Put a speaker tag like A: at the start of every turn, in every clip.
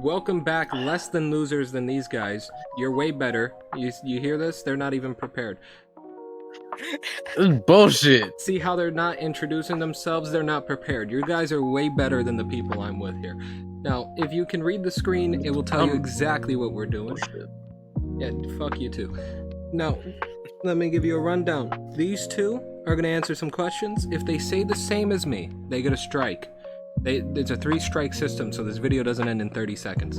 A: Welcome back, less than losers than these guys. You're way better. You hear this? They're not even prepared.
B: This is bullshit.
A: See how they're not introducing themselves? They're not prepared. You guys are way better than the people I'm with here. Now, if you can read the screen, it will tell you exactly what we're doing.
B: Bullshit.
A: Yeah, fuck you too. Now, let me give you a rundown. These two are gonna answer some questions. If they say the same as me, they get a strike. It's a 3-strike system, so this video doesn't end in 30 seconds.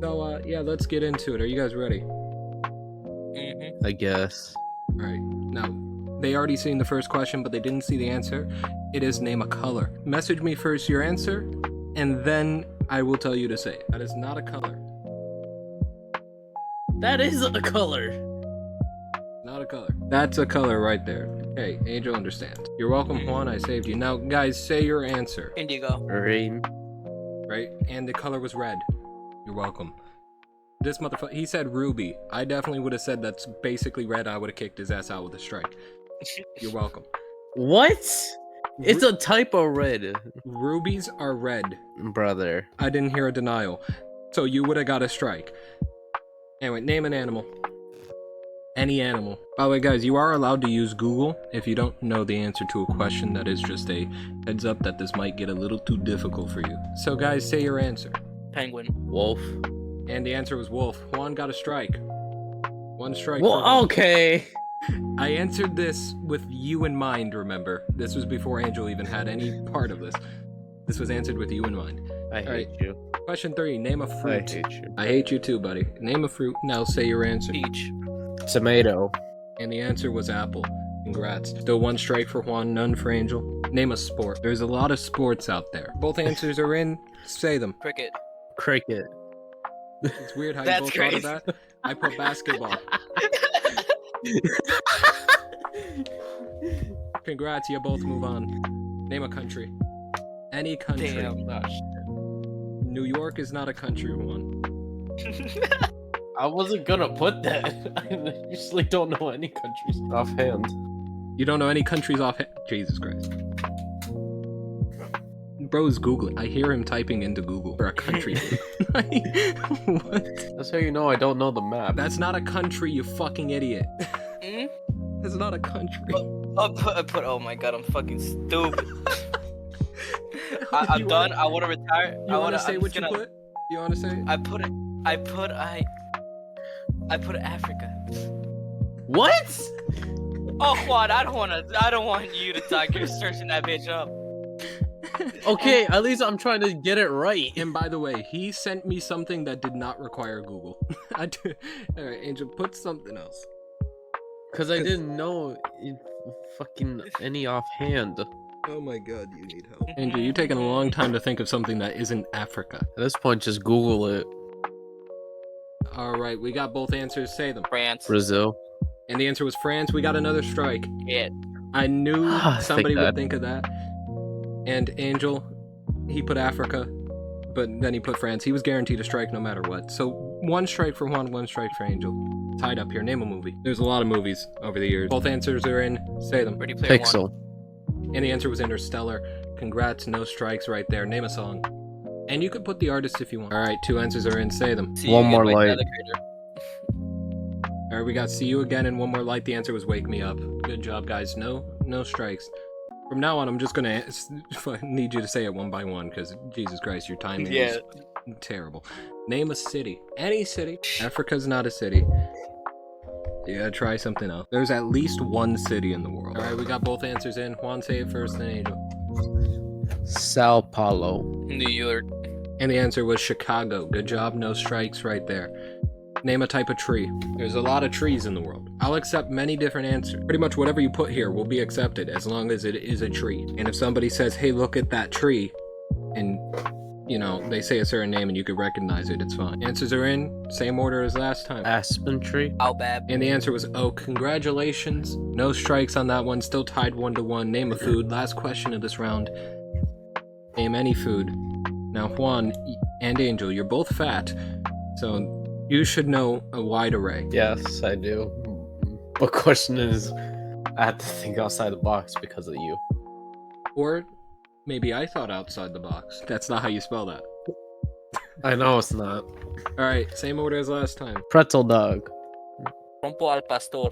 A: So, yeah, let's get into it. Are you guys ready?
B: I guess.
A: Alright, now, they already seen the first question, but they didn't see the answer. It is name a color. Message me first your answer, and then I will tell you to say it. That is not a color.
B: That is a color.
A: Not a color. That's a color right there. Okay, Angel understands. You're welcome, Juan. I saved you. Now, guys, say your answer.
C: Indigo.
B: Rain.
A: Right? And the color was red. You're welcome. This motherfucker, he said ruby. I definitely would have said that's basically red. I would have kicked his ass out with a strike. You're welcome.
B: What? It's a type of red.
A: Rubies are red.
B: Brother.
A: I didn't hear a denial. So you would have got a strike. Anyway, name an animal. Any animal. By the way, guys, you are allowed to use Google if you don't know the answer to a question. That is just a heads up that this might get a little too difficult for you. So, guys, say your answer.
C: Penguin.
B: Wolf.
A: And the answer was wolf. Juan got a strike. One strike.
B: Well, okay.
A: I answered this with you in mind, remember? This was before Angel even had any part of this. This was answered with you in mind.
B: I hate you.
A: Question 3. Name a
B: I
A: fruit.
B: hate you.
A: I hate you too, buddy. Name a fruit. Now say your answer.
C: Peach.
B: Tomato.
A: And the answer was apple. Congrats. Still 1 strike for Juan, none for Angel. Name a sport. There's a lot of sports out there. Both answers are in. Say them.
C: Cricket.
B: Cricket.
A: It's weird how you
C: That's
A: both
C: crazy.
A: thought of that. I put basketball. Congrats, you both move on. Name a country. Any country.
C: Damn.
A: New York is not a country, Juan.
B: I wasn't gonna put that. I usually don't know any countries offhand.
A: You don't know any countries off. Jesus Christ. Bro's Googling. I hear him typing into Google for a country. What?
B: That's how you know I don't know the map.
A: That's not a country, you fucking idiot.
C: Hmm?
A: That's not a country.
C: Oh my god, I'm fucking stupid. I'm done. I want to retire.
A: You want to say what you put? You want to say?
C: I put Africa.
B: What?
C: Oh, Juan, I don't want you to talk. You're searching that bitch up.
B: Okay, at least I'm trying to get it right.
A: And by the way, he sent me something that did not require Google. Alright, Angel, put something else.
B: Because I didn't know fucking any offhand.
A: Oh my god, you need help. Angel, you're taking a long time to think of something that isn't Africa.
B: At this point, just Google it.
A: Alright, we got both answers. Say them.
C: France.
B: Brazil.
A: And the answer was France. We got another strike.
C: Yeah.
A: I knew somebody would
B: that.
A: think of that. And Angel, he put Africa, but then he put France. He was guaranteed a strike no matter what. So 1 strike for Juan, 1 strike for Angel. Tied up here. Name a movie. There's a lot of movies over the years. Both answers are in. Say them.
C: Ready Player One.
B: Pixel.
A: And the answer was Interstellar. Congrats, no strikes right there. Name a song. And you could put the artist if you want. Alright, 2 answers are in. Say them.
C: See
B: One
C: you
B: More
C: again, my
B: Light.
C: other creator.
A: Alright, we got See You Again and One More Light. The answer was Wake Me Up. Good job, guys. No strikes. From now on, I'm just gonna need you to say it one by one, because Jesus Christ, your timing is terrible. Name a city. Any city. Africa's not a city. You gotta try something else. There's at least 1 city in the world. Alright, we got both answers in. Juan, say it first, then Angel.
B: Sao Paulo.
C: New York.
A: And the answer was Chicago. Good job, no strikes right there. Name a type of tree. There's a lot of trees in the world. I'll accept many different answers. Pretty much whatever you put here will be accepted as long as it is a tree. And if somebody says, hey, look at that tree, and, you know, they say a certain name and you could recognize it, it's fine. Answers are in. Same order as last time.
B: Aspen tree.
C: Albab.
A: And the answer was oak. Congratulations. No strikes on that one. Still tied 1-1. Name a food. Last question of this round. Name any food. Now, Juan and Angel, you're both fat, so you should know a wide array.
B: Yes, I do. But question is, I have to think outside the box because of you.
A: Or maybe I thought outside the box. That's not how you spell that.
B: I know it's not.
A: Alright, same order as last time.
B: Pretzel dog.
C: Trompo al pastor.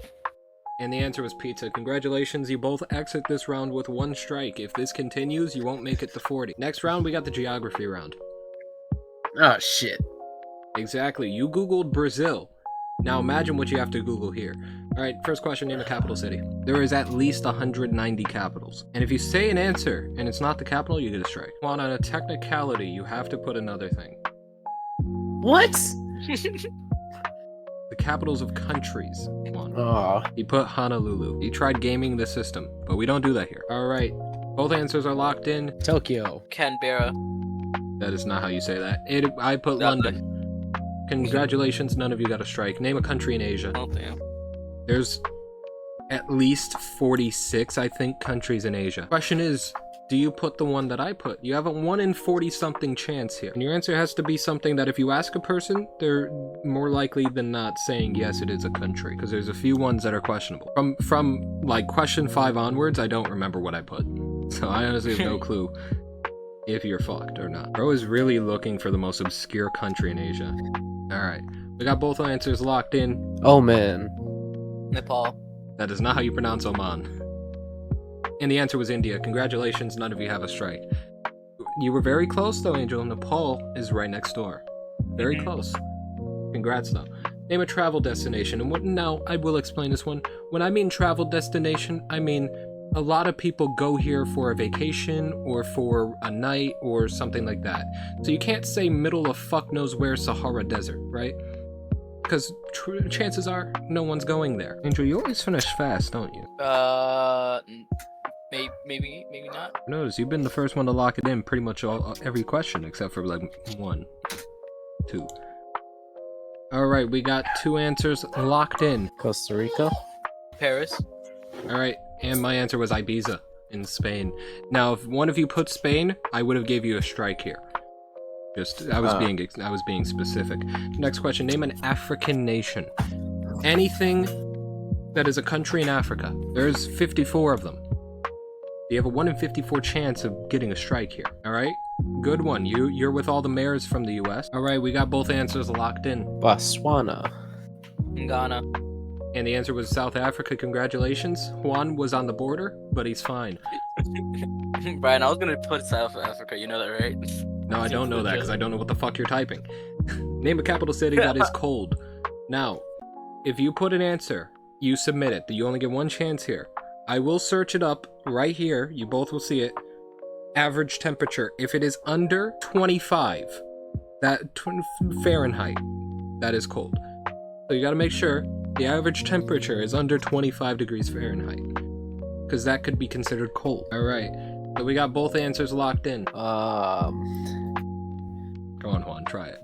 A: And the answer was pizza. Congratulations, you both exit this round with 1 strike. If this continues, you won't make it to 40. Next round, we got the geography round.
B: Oh shit.
A: Exactly, you Googled Brazil. Now imagine what you have to Google here. Alright, first question, name a capital city. There is at least 190 capitals. And if you say an answer and it's not the capital, you get a strike. On a technicality, you have to put another thing.
B: What?
A: The capitals of countries. Come on.
B: Oh.
A: He put Honolulu. He tried gaming the system, but we don't do that here. Alright, both answers are locked in.
B: Tokyo.
C: Canberra.
A: That is not how you say that. I put London. Congratulations, none of you got a strike. Name a country in Asia.
C: Oh, damn.
A: There's at least 46, I think, countries in Asia. Question is, do you put the one that I put? You have a 1 in 40-something chance here. And your answer has to be something that if you ask a person, they're more likely than not saying, yes, it is a country. Because there's a few ones that are questionable. From like, question 5 onwards, I don't remember what I put. So I honestly have no clue if you're fucked or not. Bro is really looking for the most obscure country in Asia. Alright, we got both answers locked in.
B: Oh man.
C: Nepal.
A: That is not how you pronounce Oman. And the answer was India. Congratulations, none of you have a strike. You were very close though, Angel. Nepal is right next door. Very close. Congrats though. Name a travel destination. And now, I will explain this one. When I mean travel destination, I mean a lot of people go here for a vacation or for a night or something like that. So you can't say middle of fuck knows where Sahara Desert, right? Because chances are no one's going there. Angel, you always finish fast, don't you?
C: Maybe not.
A: Notice you've been the first one to lock it in pretty much every question except for like 1, 2. Alright, we got 2 answers locked in.
B: Costa Rica.
C: Paris.
A: Alright, and my answer was Ibiza in Spain. Now, if one of you put Spain, I would have gave you a strike here. I was being specific. Next question, name an African nation. Anything that is a country in Africa. There's 54 of them. You have a 1 in 54 chance of getting a strike here. Alright? Good one. You're with all the mayors from the US. Alright, we got both answers locked in.
B: Botswana.
C: Ghana.
A: And the answer was South Africa. Congratulations. Juan was on the border, but he's fine.
C: Brian, I was gonna put South Africa, you know that, right?
A: No, I don't know that because I don't know what the fuck you're typing. Name a capital city that is cold. Now, if you put an answer, you submit it. You only get 1 chance here. I will search it up right here. You both will see it. Average temperature. If it is under 25, Fahrenheit, that is cold. So you gotta make sure the average temperature is under 25 degrees Fahrenheit. Because that could be considered cold. Alright. So we got both answers locked in. Go on, Juan, try it.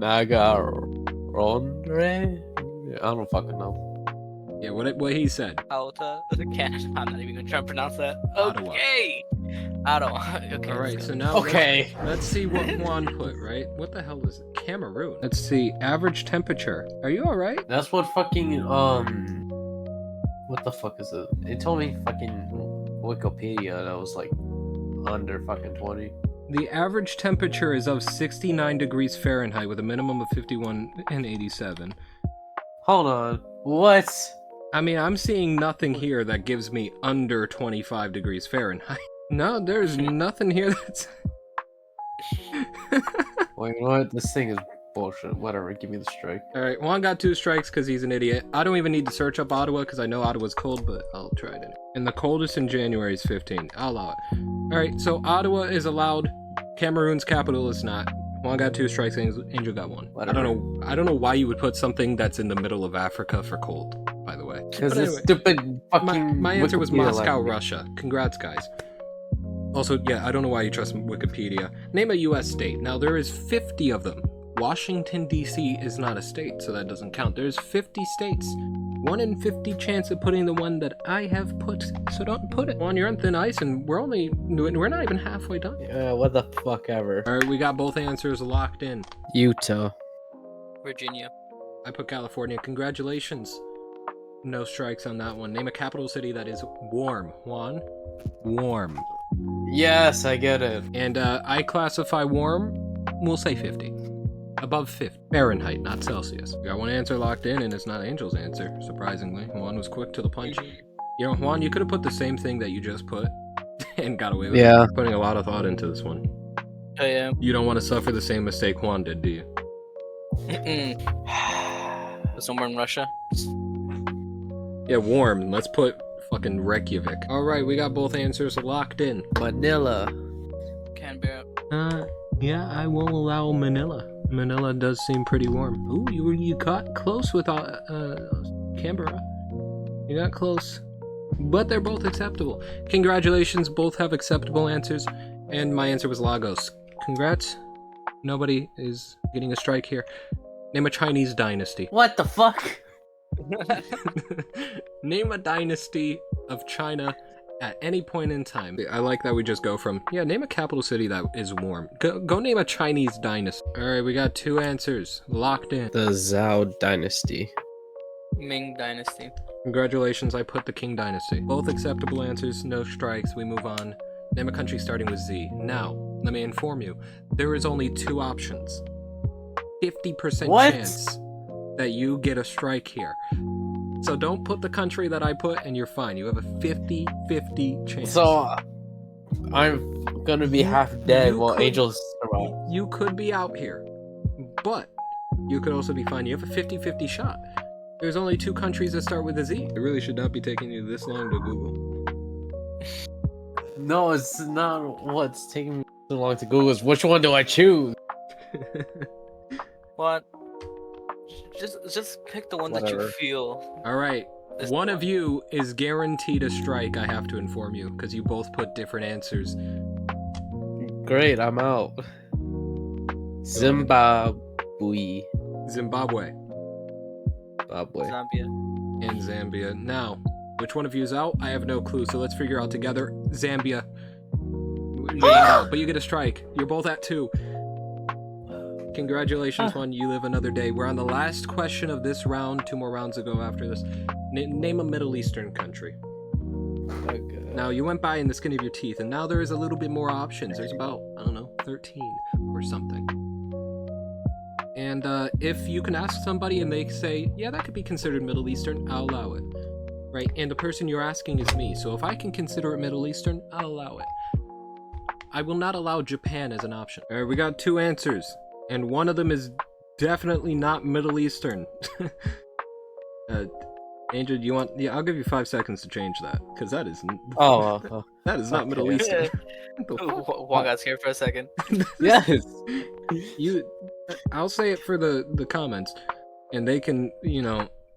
B: Nagarondre? I don't fucking know.
A: Yeah, what he said.
C: Alta. Canada. I'm not even gonna try and pronounce that.
A: Ottawa.
C: Okay. Ottawa. Okay.
A: Alright, so now let's see what Juan put, right? What the hell is it? Cameroon. Let's see. Average temperature. Are you alright?
B: That's what fucking, what the fuck is it? It told me fucking Wikipedia that was like under fucking 20.
A: The average temperature is of 69 degrees Fahrenheit with a minimum of 51 and 87.
B: Hold on. What?
A: I mean, I'm seeing nothing here that gives me under 25 degrees Fahrenheit. No, there's nothing here that's...
B: Well, you know what? This thing is bullshit. Whatever, give me the strike.
A: Alright, Juan got 2 strikes because he's an idiot. I don't even need to search up Ottawa because I know Ottawa's cold, but I'll try it anyway. And the coldest in January is 15. I'll allow it. Alright, so Ottawa is allowed. Cameroon's capital is not. Juan got 2 strikes, Angel got 1.
B: Whatever.
A: I don't know why you would put something that's in the middle of Africa for cold, by the way.
B: Because
A: But
B: this stupid fucking
A: my answer was
B: Wikipedia
A: Moscow,
B: language.
A: Russia. Congrats, guys. Also, yeah, I don't know why you trust Wikipedia. Name a U.S. state. Now, there is 50 of them. Washington, D.C. is not a state, so that doesn't count. There's 50 states. 1 in 50 chance of putting the one that I have put, so don't put it. Juan, you're on thin ice, and we're not even halfway done.
B: Yeah, what the fuck ever.
A: Alright, we got both answers locked in.
B: Utah.
C: Virginia.
A: I put California. Congratulations. No strikes on that one. Name a capital city that is warm. Juan? Warm.
B: Yes, I get it.
A: And I classify warm, we'll say 50. Above 50. Fahrenheit, not Celsius. We got one answer locked in, and it's not Angel's answer, surprisingly. Juan was quick to the punch. You know, Juan, you could have put the same thing that you just put and got away with it. You're putting a lot of thought into this one.
C: I am.
A: You don't want to suffer the same mistake Juan did, do you?
C: Somewhere in Russia.
A: Yeah, warm. Let's put fucking Reykjavik. Alright, we got both answers locked in.
B: Manila.
C: Canberra.
A: Yeah, I will allow Manila. Manila does seem pretty warm. Ooh, you got close with Canberra. You got close. But they're both acceptable. Congratulations, both have acceptable answers. And my answer was Lagos. Congrats. Nobody is getting a strike here. Name a Chinese dynasty.
B: What the fuck?
A: Name a dynasty of China at any point in time. I like that we just go from, yeah, name a capital city that is warm. Go name a Chinese dynasty. Alright, we got 2 answers locked in.
B: The Zhao dynasty.
C: Ming Dynasty.
A: Congratulations, I put the Qing dynasty. Both acceptable answers, no strikes, we move on. Name a country starting with Z. Now, let me inform you, there is only 2 options. 50% chance that you get a strike here. So don't put the country that I put and you're fine. You have a 50-50 chance.
B: So I'm gonna be half dead while Angel's around.
A: You could be out here, but you could also be fine. You have a 50-50 shot. There's only 2 countries that start with a Z. It really should not be taking you this long to Google.
B: No, it's not what's taking me so long to Google. Is which one do I choose?
C: What? Just pick the one that you feel.
A: All right. One of you is guaranteed a strike, I have to inform you, because you both put different answers.
B: Great, I'm out. Zimbabwe.
A: Zimbabwe.
C: Zambia.
A: And Zambia. Now, which one of you is out? I have no clue, so let's figure out together. Zambia. You're not out, but you get a strike. You're both at 2. Congratulations, Juan. You live another day. We're on the last question of this round. 2 more rounds to go after this. Name a Middle Eastern country.
B: Okay.
A: Now, you went by in the skin of your teeth, and now there is a little bit more options. There's about, I don't know, 13 or something. And if you can ask somebody and they say, yeah, that could be considered Middle Eastern, I'll allow it. Right? And the person you're asking is me, so if I can consider it Middle Eastern, I'll allow it. I will not allow Japan as an option. Alright, we got 2 answers. And one of them is definitely not Middle Eastern. Angel, do you want? Yeah, I'll give you 5 seconds to change that, because that is. That is not Middle Eastern.
C: Juan got scared for a second.
B: Yes.
A: I'll say it for the comments, and they can,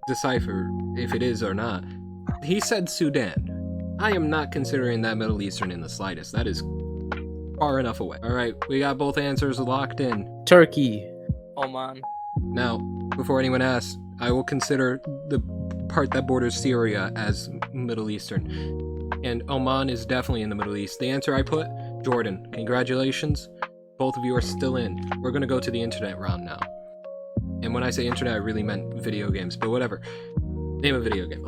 A: decipher if it is or not. He said Sudan. I am not considering that Middle Eastern in the slightest. That is far enough away. Alright, we got both answers locked in.
B: Turkey.
C: Oman.
A: Now, before anyone asks, I will consider the part that borders Syria as Middle Eastern. And Oman is definitely in the Middle East. The answer I put, Jordan. Congratulations. Both of you are still in. We're going to go to the internet round now. And when I say internet, I really meant video games, but whatever. Name a video game.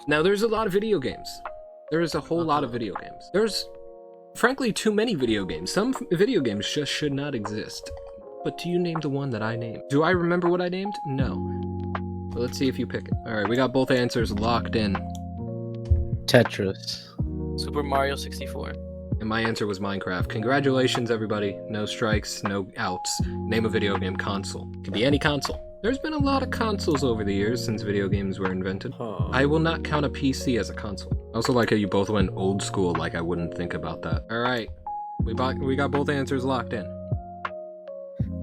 A: Now, there's a lot of video games. There is a whole lot of video games. There's, frankly, too many video games. Some video games just should not exist. But do you name the one that I named? Do I remember what I named? No. But let's see if you pick it. Alright, we got both answers locked in.
B: Tetris.
C: Super Mario 64.
A: And my answer was Minecraft. Congratulations, everybody. No strikes, no outs. Name a video game console. It could be any console. There's been a lot of consoles over the years since video games were invented. I will not count a PC as a console. I also like how you both went old school, like I wouldn't think about that. Alright, we got both answers locked in.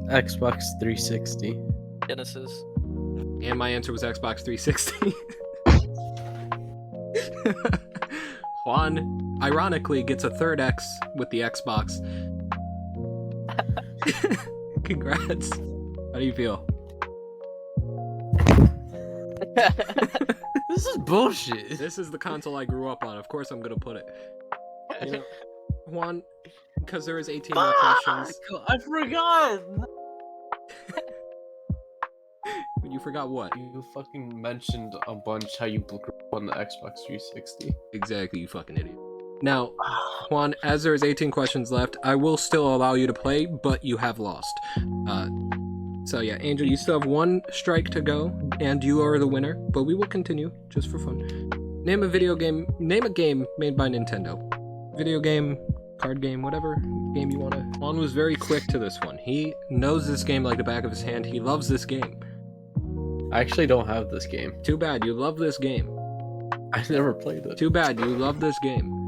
B: Xbox 360.
C: Genesis.
A: And my answer was Xbox 360. Juan, ironically, gets a 3rd X with the Xbox. Congrats. How do you feel?
B: This is bullshit.
A: This is the console I grew up on. Of course I'm gonna put it. You know, Juan, because there is 18 more questions.
B: I forgot.
A: You forgot what?
B: You fucking mentioned a bunch how you grew up on the Xbox 360.
A: Exactly, you fucking idiot. Now, Juan, as there is 18 questions left, I will still allow you to play, but you have lost. So yeah, Angel, you still have 1 strike to go, and you are the winner, but we will continue, just for fun. Name a game made by Nintendo. Video game, card game, whatever game you want to. Juan was very quick to this one. He knows this game like the back of his hand. He loves this game.
B: I actually don't have this game.
A: Too bad, you love this game.
B: I never played it.
A: Too bad, you love this game.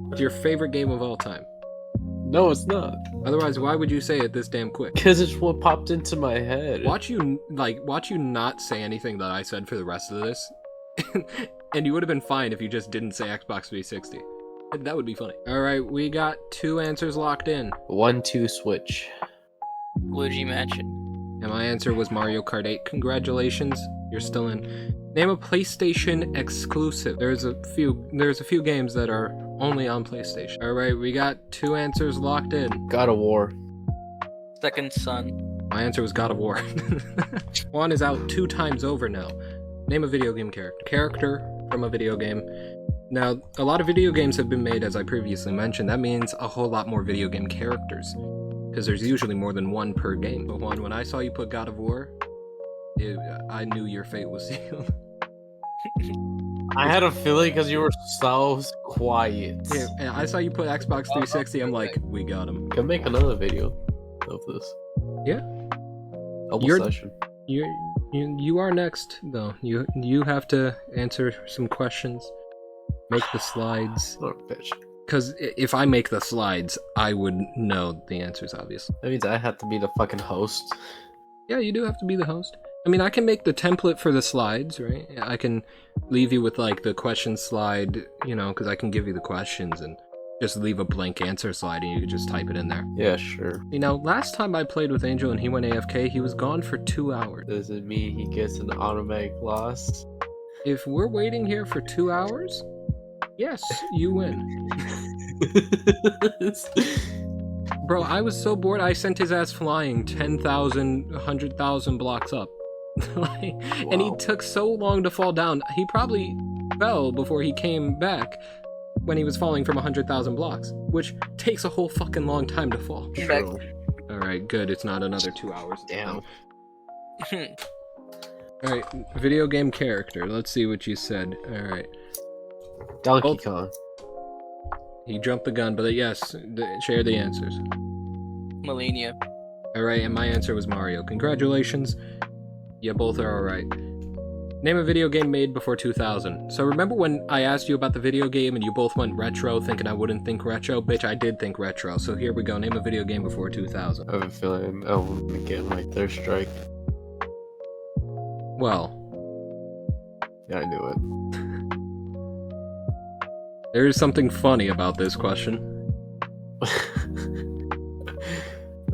A: It's your favorite game of all time.
B: No, it's not.
A: Otherwise, why would you say it this damn quick?
B: Because it's what popped into my head.
A: Watch you not say anything that I said for the rest of this. And you would have been fine if you just didn't say Xbox 360. That would be funny. Alright, we got 2 answers locked in.
B: 1-2 switch.
C: Luigi Mansion.
A: And my answer was Mario Kart 8. Congratulations, you're still in. Name a PlayStation exclusive. There's a few games that are only on PlayStation. Alright, we got 2 answers locked in.
B: God of War.
C: Second Son.
A: My answer was God of War. Juan is out 2 times over now. Name a video game character. Character from a video game. Now, a lot of video games have been made, as I previously mentioned. That means a whole lot more video game characters, because there's usually more than 1 per game. But Juan, when I saw you put God of War, I knew your fate was sealed.
B: I had a feeling because you were so quiet.
A: Yeah, and I saw you put Xbox 360, I'm like, we got him.
B: Can make another video of this.
A: Yeah.
B: Double session.
A: You are next, though. You have to answer some questions. Make the slides.
B: Oh, bitch.
A: Because if I make the slides, I would know the answers, obviously.
B: That means I have to be the fucking host.
A: Yeah, you do have to be the host. I mean, I can make the template for the slides, right? I can leave you with, like, the question slide, you know, because I can give you the questions and just leave a blank answer slide and you can just type it in there.
B: Yeah, sure.
A: You know, last time I played with Angel and he went AFK, he was gone for 2 hours.
B: Does it mean he gets an automatic loss?
A: If we're waiting here for 2 hours, yes, you win. Bro, I was so bored, I sent his ass flying 10,000, 100,000 blocks up. Like, wow. And he took so long to fall down. He probably fell before he came back when he was falling from 100,000 blocks, which takes a whole fucking long time to fall.
B: True.
A: Alright, good, it's not another 2 hours.
B: Damn.
A: Alright, video game character. Let's see what you said. Alright.
B: Donkey Kong.
A: He jumped the gun, but yes, share the answers.
C: Millennia.
A: Alright, and my answer was Mario. Congratulations. You both are alright. Name a video game made before 2000. So remember when I asked you about the video game and you both went retro thinking I wouldn't think retro? Bitch, I did think retro. So here we go. Name a video game before 2000.
B: I have a feeling I'm gonna get my third strike.
A: Well.
B: Yeah, I knew it.
A: There is something funny about this question.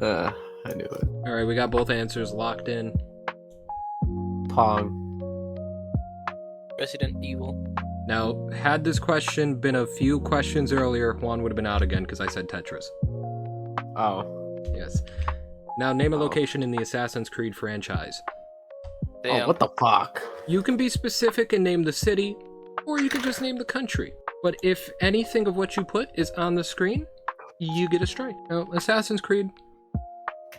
B: I knew it.
A: Alright, we got both answers locked in.
B: Pong.
C: Resident Evil.
A: Now, had this question been a few questions earlier, Juan would have been out again because I said Tetris.
B: Oh.
A: Yes. Now, name a location in the Assassin's Creed franchise.
C: Damn.
B: Oh, what the fuck?
A: You can be specific and name the city, or you can just name the country. But if anything of what you put is on the screen, you get a strike. Now, Assassin's Creed,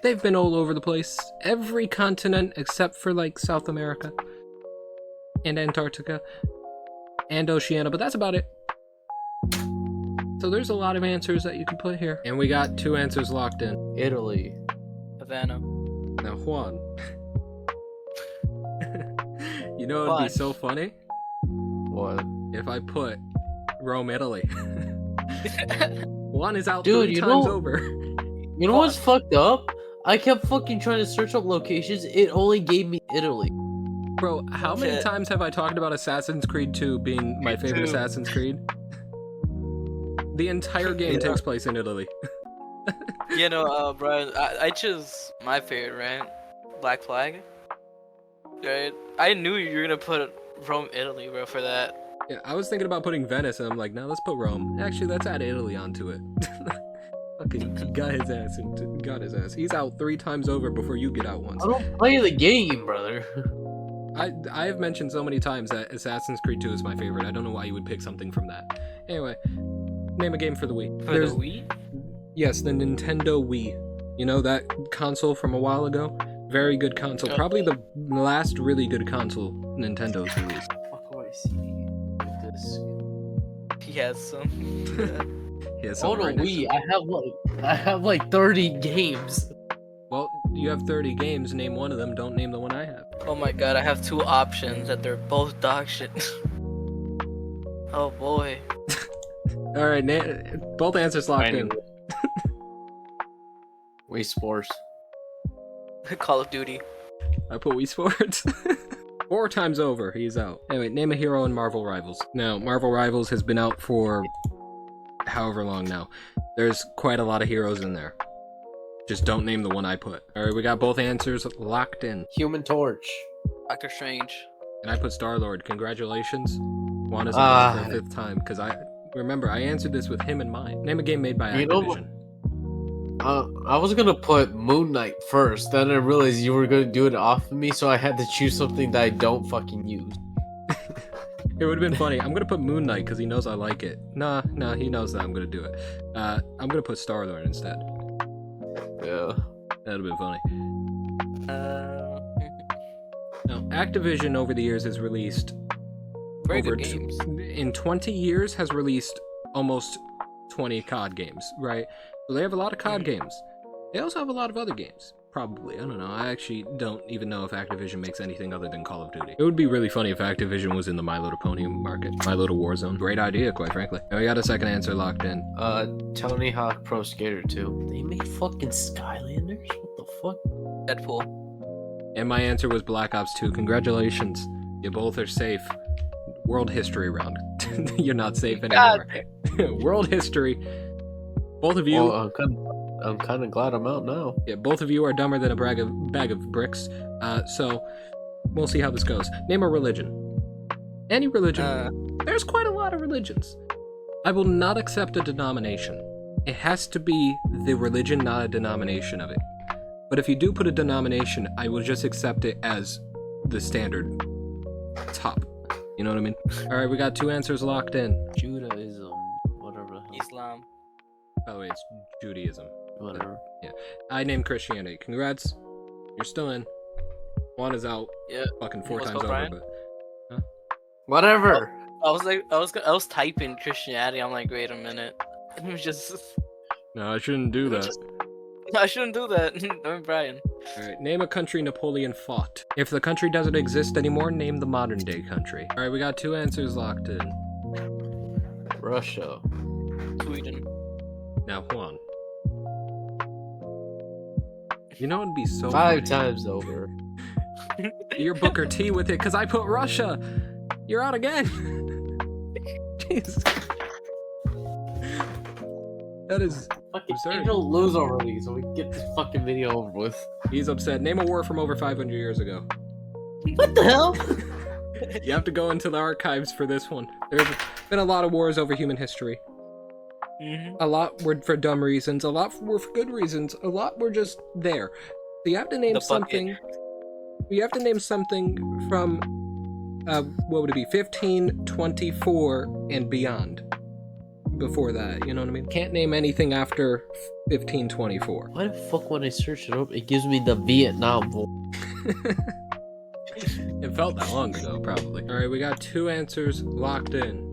A: they've been all over the place. Every continent except for, like, South America. And Antarctica. And Oceania, but that's about it. So there's a lot of answers that you can put here. And we got 2 answers locked in.
B: Italy.
C: Havana.
A: Now, Juan. You know what would be so funny?
B: What?
A: If I put Rome, Italy. Juan is out 3
B: Dude,
A: times over.
B: You know what's fucked up? I kept fucking trying to search up locations. It only gave me Italy.
A: Bro, how many times have I talked about Assassin's Creed 2 being my favorite Assassin's Creed? The entire game takes place in Italy.
C: You know, bro, I chose my favorite, right? Black Flag. Right? I knew you were gonna put Rome, Italy, bro, for that.
A: Yeah, I was thinking about putting Venice, and I'm like, no, let's put Rome. Actually, let's add Italy onto it. fucking got his ass and got his ass. He's out 3 times over before you get out once.
B: I don't play the game, brother.
A: I have mentioned so many times that Assassin's Creed 2 is my favorite. I don't know why you would pick something from that. Anyway, name a game for the Wii.
C: For the Wii?
A: Yes, the Nintendo Wii. You know that console from a while ago? Very good console. Probably the last really good console Nintendo's released.
B: Fuck do I see with this?
C: He has some.
A: He has some
B: Oh no,
A: right next to
B: Wii. I have like 30 games.
A: Well, you have 30 games. Name one of them. Don't name the one I have.
C: Oh my god, I have 2 options and they're both dog shit. Oh boy.
A: All right, both answers locked in.
B: Wii Sports.
C: Call of Duty.
A: I put Wii Sports. 4 times over, he's out. Anyway, name a hero in Marvel Rivals. Now, Marvel Rivals has been out for however long now. There's quite a lot of heroes in there. Just don't name the one I put. Alright, we got both answers locked in.
B: Human Torch.
C: Doctor Strange.
A: And I put Star-Lord. Congratulations. Juan is on for a 5th time, because I answered this with him in mind. Name a game made by Activision.
B: I was gonna put Moon Knight first, then I realized you were gonna do it off of me, so I had to choose something that I don't fucking use.
A: It would have been funny. I'm gonna put Moon Knight because he knows I like it. Nah, he knows that I'm gonna do it. I'm gonna put Star-Lord instead.
B: Yeah.
A: That'd have been funny. Now, Activision over the years has released
C: Very good games.
A: In 20 years has released almost 20 COD games, right? So they have a lot of COD games. They also have a lot of other games. Probably. I don't know. I actually don't even know if Activision makes anything other than Call of Duty. It would be really funny if Activision was in the My Little Pony market. My Little Warzone. Great idea, quite frankly. Now we got a second answer locked in.
B: Tony Hawk Pro Skater 2. They made fucking Skylanders? What the fuck?
C: Deadpool.
A: And my answer was Black Ops 2. Congratulations. You both are safe. World history round. You're not safe anymore. World history. Both of you.
B: Well, I'm kind of glad I'm out now.
A: Yeah, both of you are dumber than a bag of bricks. So we'll see how this goes. Name a religion. Any religion. There's quite a lot of religions. I will not accept a denomination. It has to be the religion, not a denomination of it. But if you do put a denomination, I will just accept it as the standard top. You know what I mean? Alright, we got 2 answers locked in.
B: Judaism. Whatever.
C: Islam.
A: By the way, it's Judaism.
B: Whatever.
A: Yeah. I named Christianity. Congrats. You're still in. Juan is out.
C: Yeah.
A: Fucking 4
C: Let's
A: times
C: go,
A: over,
C: Brian.
A: but...
B: Whatever.
C: I was typing Christianity. I'm like, wait a minute. It was just.
A: No, I shouldn't do that.
C: I shouldn't do that. I'm Brian.
A: Alright, name a country Napoleon fought. If the country doesn't exist anymore, name the modern day country. Alright, we got 2 answers locked in.
B: Russia.
C: Sweden.
A: Now, Juan. You know it'd be so
B: 5
A: funny.
B: times over.
A: You're Booker T with it, because I put Russia! You're out again! Jesus. That is
B: Fucking
A: absurd.
B: Angel lose already, so we can get this fucking video over with.
A: He's upset. Name a war from over 500 years ago.
B: What the hell?
A: You have to go into the archives for this one. There's been a lot of wars over human history. A lot were for dumb reasons, a lot were for good reasons, a lot were just there. So you have to name something. You have to name something from what would it be? 1524 and beyond. Before that, you know what I mean? Can't name anything after 1524.
B: Why the fuck when I search it up, it gives me the Vietnam War?
A: It felt that long ago, probably. Alright, we got 2 answers locked in.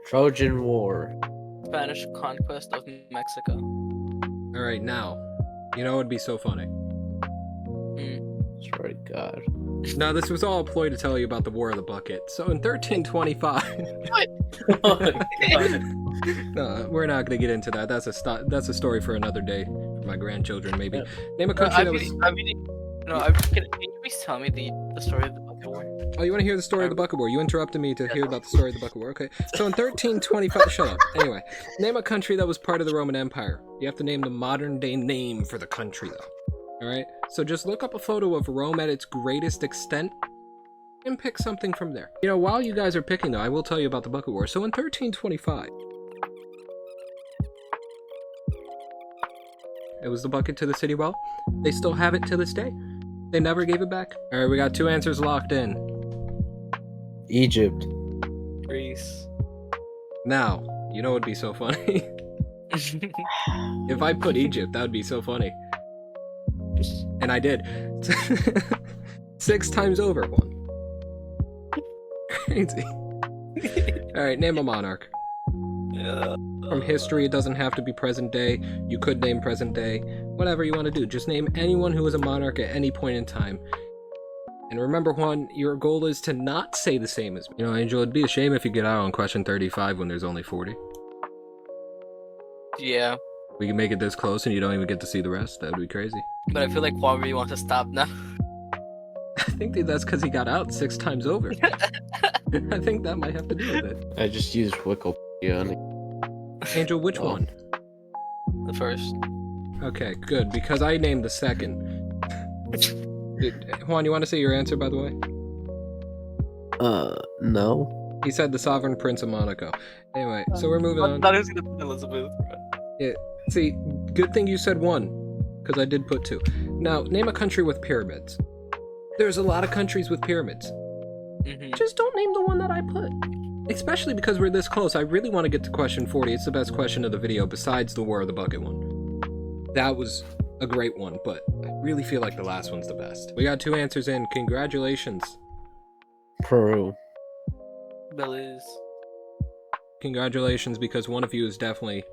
B: Trojan War.
C: Spanish conquest of Mexico.
A: Alright, now, you know it would be so funny.
B: Swear to God.
A: Now, this was all a ploy to tell you about the War of the Bucket. So in 1325... No, we're not going to get into that. That's a story for another day. For my grandchildren, maybe. Name a country that was...
C: Can you please tell me the story of the Bucket War?
A: Oh, you want to hear the story of the Bucket War? You interrupted me to hear about the story of the Bucket War. Okay. So in 1325... Shut up. Anyway, name a country that was part of the Roman Empire. You have to name the modern-day name for the country, though. Alright? So just look up a photo of Rome at its greatest extent and pick something from there. You know, while you guys are picking, though, I will tell you about the Bucket War. So in 1325... It was the bucket to the city well. They still have it to this day. They never gave it back. All right, we got 2 answers locked in.
B: Egypt.
C: Greece.
A: Now, you know what would be so funny? If I put Egypt, that would be so funny. And I did. 6 times over. 1. Crazy. Alright, name a monarch. From history, it doesn't have to be present day. You could name present day. Whatever you want to do. Just name anyone who was a monarch at any point in time. And remember, Juan, your goal is to not say the same as me. You know, Angel, it'd be a shame if you get out on question 35 when there's only 40.
C: Yeah.
A: We can make it this close and you don't even get to see the rest. That would be crazy.
C: But I feel like Juan really wants to stop now.
A: I think that's because he got out 6 times over. I think that might have to do with it.
B: I just used Wikipedia on it.
A: Angel, which one?
C: The first.
A: Okay, good, because I named the second. Juan, you want to say your answer, by the way?
B: No.
A: He said the Sovereign Prince of Monaco. Anyway, so we're moving on.
C: I thought he was gonna put Elizabeth.
A: Yeah, see, good thing you said 1, because I did put 2. Now, name a country with pyramids. There's a lot of countries with pyramids. Just don't name the one that I put. Especially because we're this close. I really want to get to question 40. It's the best question of the video besides the War of the Bucket one. That was a great one, but I really feel like the last one's the best. We got 2 answers in. Congratulations.
B: Peru.
C: Belize.
A: Congratulations, because one of you is definitely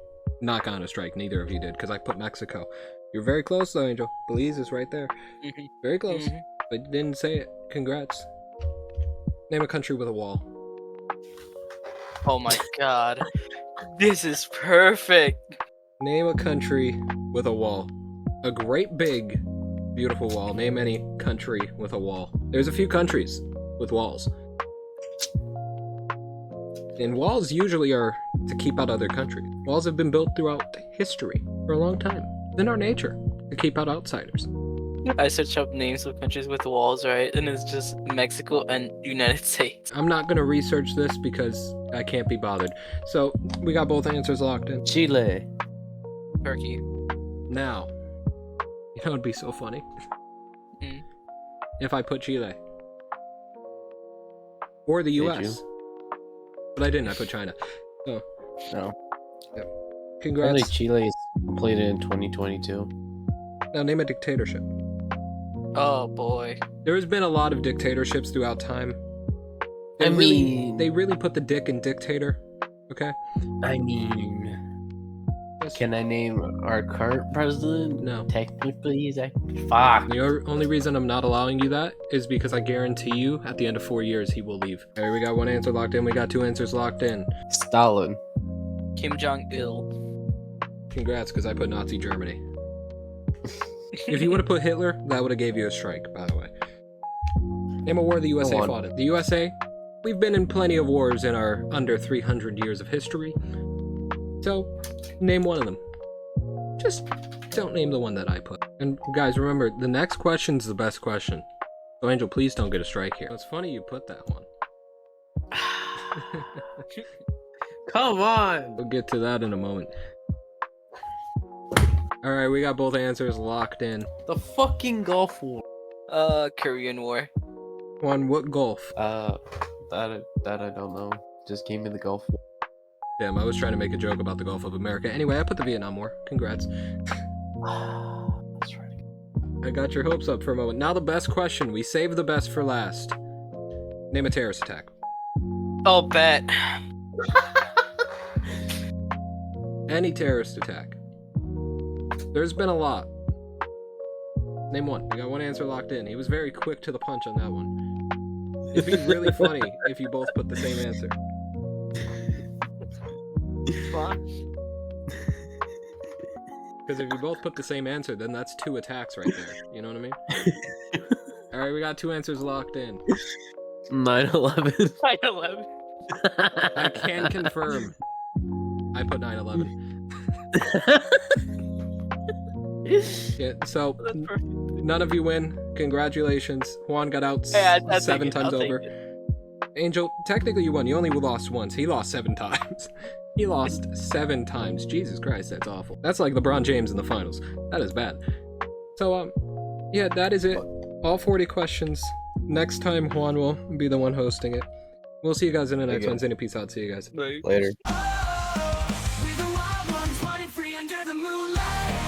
A: not gonna a strike. Neither of you did, because I put Mexico. You're very close though, Angel. Belize is right there. Very close. But you didn't say it. Congrats. Name a country with a wall.
C: Oh my god. This is perfect.
A: Name a country with a wall. A great big, beautiful wall. Name any country with a wall. There's a few countries with walls. And walls usually are to keep out other countries. Walls have been built throughout history for a long time. It's in our nature to keep out outsiders.
C: I search up names of countries with walls, right? And it's just Mexico and United States.
A: I'm not going to research this because I can't be bothered. So, we got both answers locked in.
B: Chile.
C: Turkey.
A: Now, you know it'd be so funny? If I put Chile. Or the US. But I didn't, I put China. So,
B: No.
A: Yep.
B: Apparently
A: Congrats.
B: Chile is completed in 2022.
A: Now name a dictatorship.
C: Oh boy.
A: There's been a lot of dictatorships throughout time. They really put the dick in dictator. Okay?
B: Can I name our current president?
A: No.
B: Technically, he's fuck.
A: The only reason I'm not allowing you that is because I guarantee you at the end of 4 years he will leave. Alright, we got 1 answer locked in. We got 2 answers locked in.
B: Stalin.
C: Kim Jong-il.
A: Congrats, because I put Nazi Germany. If you would have put Hitler, that would have gave you a strike, by the way. Name a war the USA fought in. The USA? We've been in plenty of wars in our under 300 years of history. So, name one of them. Just don't name the one that I put. And guys, remember, the next question's the best question. So Angel, please don't get a strike here. It's funny you put that one.
B: Come on.
A: We'll get to that in a moment. Alright, we got both answers locked in.
B: The fucking Gulf War.
C: Korean War.
A: One, what Gulf?
B: That I don't know. Just gave me the Gulf War.
A: Damn, I was trying to make a joke about the Gulf of America. Anyway, I put the Vietnam War. Congrats.
B: That's right.
A: I got your hopes up for a moment. Now the best question. We saved the best for last. Name a terrorist attack.
C: Oh, bet.
A: Any terrorist attack. There's been a lot. Name one. We got 1 answer locked in. He was very quick to the punch on that one. It'd be really funny if you both put the same answer. Because if you both put the same answer, then that's 2 attacks right there. You know what I mean? Alright, we got 2 answers locked in.
B: 9/11.
C: 9/11.
A: I can confirm. I put 9/11. Yeah, so none of you win. Congratulations. Juan got out 7 times over. Angel, technically you won. You only lost once. He lost 7 times. He lost 7 times. Jesus Christ, that's awful. That's like LeBron James in the finals. That is bad. So, yeah, that is it. All 40 questions. Next time, Juan will be the one hosting it. We'll see you guys in the next one. Zany, peace out. See you guys.
B: Later.
D: We're the wild ones running free under the moonlight.